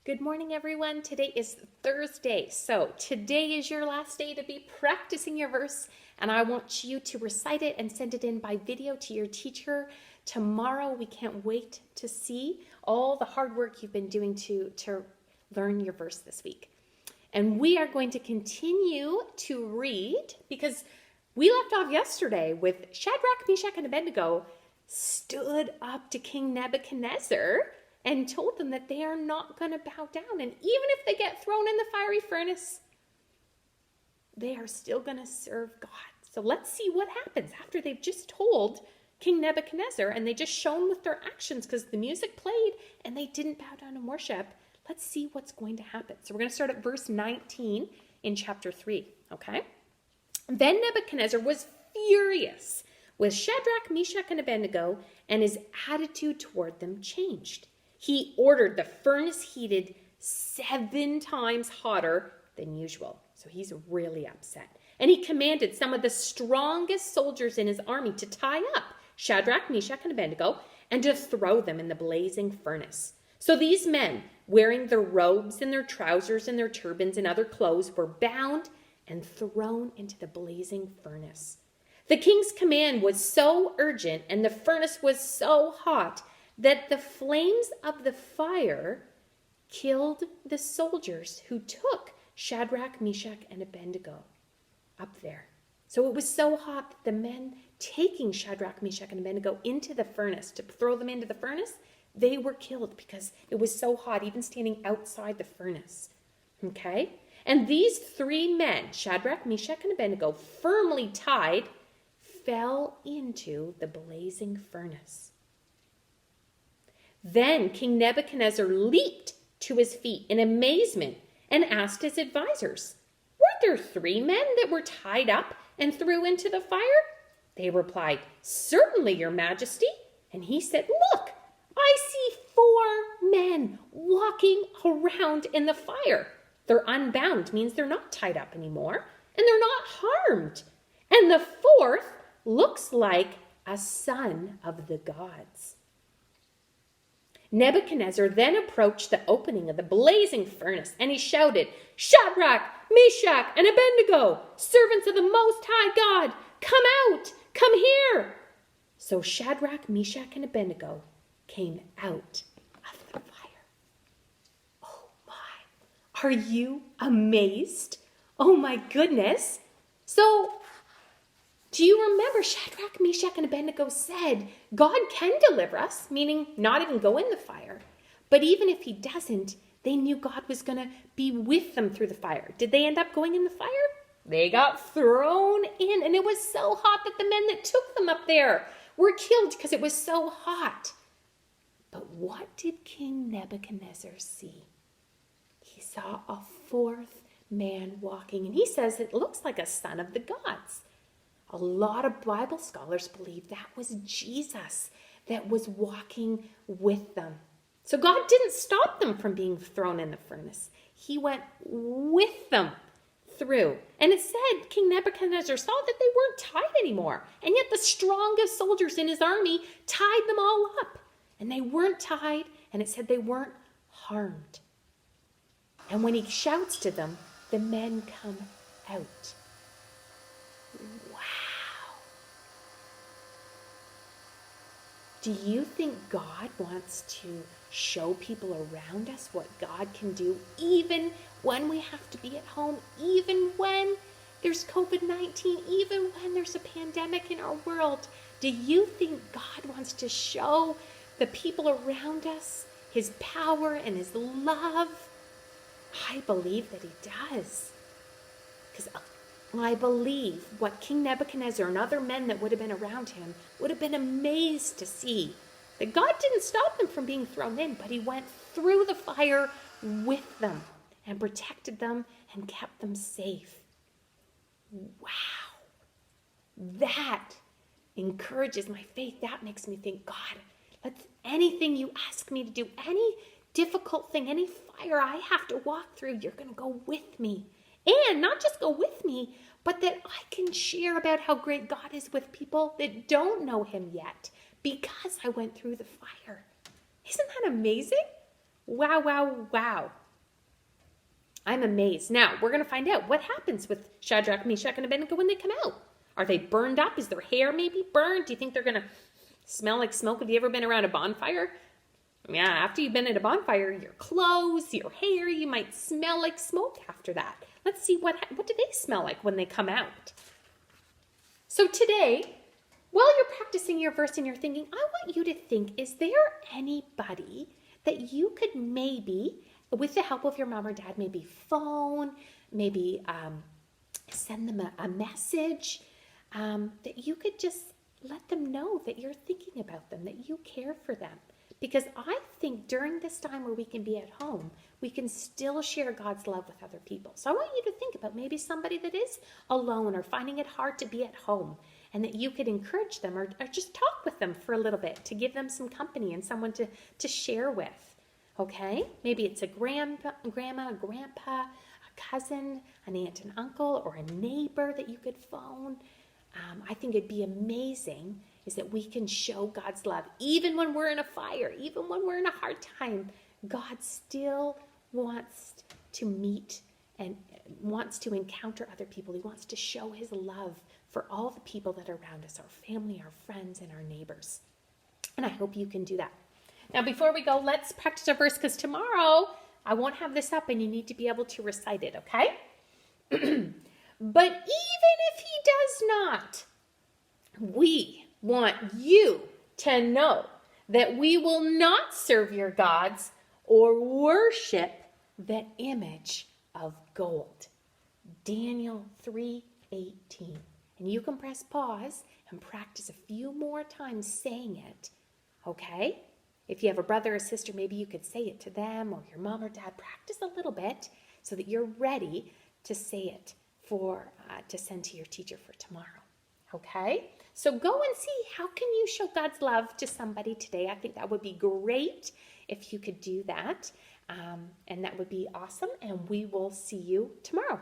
Good morning, everyone. Today is Thursday, so today is your last day to be practicing your verse, and I want you to recite it and send it in by video to your teacher. Tomorrow, we can't wait to see all the hard work you've been doing to learn your verse this week. And we are going to continue to read because we left off yesterday with Shadrach, Meshach, and Abednego stood up to King Nebuchadnezzar and told them that they are not going to bow down. And even if they get thrown in the fiery furnace, they are still going to serve God. So let's see what happens after they've just told King Nebuchadnezzar and they just shown with their actions because the music played and they didn't bow down and worship. Let's see what's going to happen. So we're going to start at verse 19 in chapter 3, okay? Then Nebuchadnezzar was furious with Shadrach, Meshach, and Abednego, and his attitude toward them changed. He ordered the furnace heated 7 times hotter than usual. So he's really upset. And he commanded some of the strongest soldiers in his army to tie up Shadrach, Meshach, and Abednego and to throw them in the blazing furnace. So these men, wearing their robes and their trousers and their turbans and other clothes, were bound and thrown into the blazing furnace. The king's command was so urgent and the furnace was so hot that the flames of the fire killed the soldiers who took Shadrach, Meshach, and Abednego up there. So it was so hot that the men taking Shadrach, Meshach, and Abednego into the furnace, to throw them into the furnace, they were killed because it was so hot, even standing outside the furnace. Okay? And these 3 men, Shadrach, Meshach, and Abednego, firmly tied, fell into the blazing furnace. Then King Nebuchadnezzar leaped to his feet in amazement and asked his advisors, "Weren't there 3 men that were tied up and threw into the fire?" They replied, "Certainly, your majesty." And he said, "Look, I see 4 men walking around in the fire. They're unbound, means they're not tied up anymore, and they're not harmed. And the 4th looks like a son of the gods." Nebuchadnezzar then approached the opening of the blazing furnace, and he shouted, "Shadrach, Meshach, and Abednego, servants of the Most High God, come out, come here." So Shadrach, Meshach, and Abednego came out of the fire. Oh my, are you amazed? Oh my goodness. So, do you remember Shadrach, Meshach, and Abednego said, God can deliver us, meaning not even go in the fire. But even if he doesn't, they knew God was going to be with them through the fire. Did they end up going in the fire? They got thrown in, and it was so hot that the men that took them up there were killed because it was so hot. But what did King Nebuchadnezzar see? He saw a 4th man walking, and he says it looks like a son of the gods. A lot of Bible scholars believe that was Jesus that was walking with them. So God didn't stop them from being thrown in the furnace. He went with them through. And it said King Nebuchadnezzar saw that they weren't tied anymore. And yet the strongest soldiers in his army tied them all up. And they weren't tied, and it said they weren't harmed. And when he shouts to them, the men come out. Do you think God wants to show people around us what God can do, even when we have to be at home, even when there's COVID-19, even when there's a pandemic in our world? Do you think God wants to show the people around us his power and his love? I believe that he does. Because I believe what King Nebuchadnezzar and other men that would have been around him would have been amazed to see that God didn't stop them from being thrown in, but he went through the fire with them and protected them and kept them safe. Wow. That encourages my faith. That makes me think, God, let's anything you ask me to do, any difficult thing, any fire I have to walk through, you're going to go with me. And not just go with me, but that I can share about how great God is with people that don't know him yet because I went through the fire. Isn't that amazing? Wow, wow, wow. I'm amazed. Now, we're going to find out what happens with Shadrach, Meshach, and Abednego when they come out. Are they burned up? Is their hair maybe burned? Do you think they're going to smell like smoke? Have you ever been around a bonfire? Yeah, after you've been at a bonfire, your clothes, your hair, you might smell like smoke after that. Let's see what do they smell like when they come out. So today, while you're practicing your verse and you're thinking, I want you to think, is there anybody that you could maybe, with the help of your mom or dad, maybe phone, maybe send them a message, that you could just let them know that you're thinking about them, that you care for them. Because I think during this time where we can be at home, we can still share God's love with other people. So I want you to think about maybe somebody that is alone or finding it hard to be at home, and that you could encourage them or just talk with them for a little bit to give them some company and someone to share with. Okay? Maybe it's a grandma, a grandpa, a cousin, an aunt and uncle, or a neighbor that you could phone. I think it'd be amazing is that we can show God's love. Even when we're in a fire, even when we're in a hard time, God still wants to meet and wants to encounter other people. He wants to show his love for all the people that are around us, our family, our friends, and our neighbors. And I hope you can do that. Now, before we go, let's practice our verse, because tomorrow I won't have this up and you need to be able to recite it, okay? But even if he does not, we want you to know that we will not serve your gods or worship the image of gold. Daniel 3:18. And you can press pause and practice a few more times saying it, okay? If you have a brother or sister, maybe you could say it to them, or your mom or dad. Practice a little bit so that you're ready to say it to send to your teacher for tomorrow. Okay? So go and see, how can you show God's love to somebody today? I think that would be great if you could do that. And that would be awesome. And we will see you tomorrow.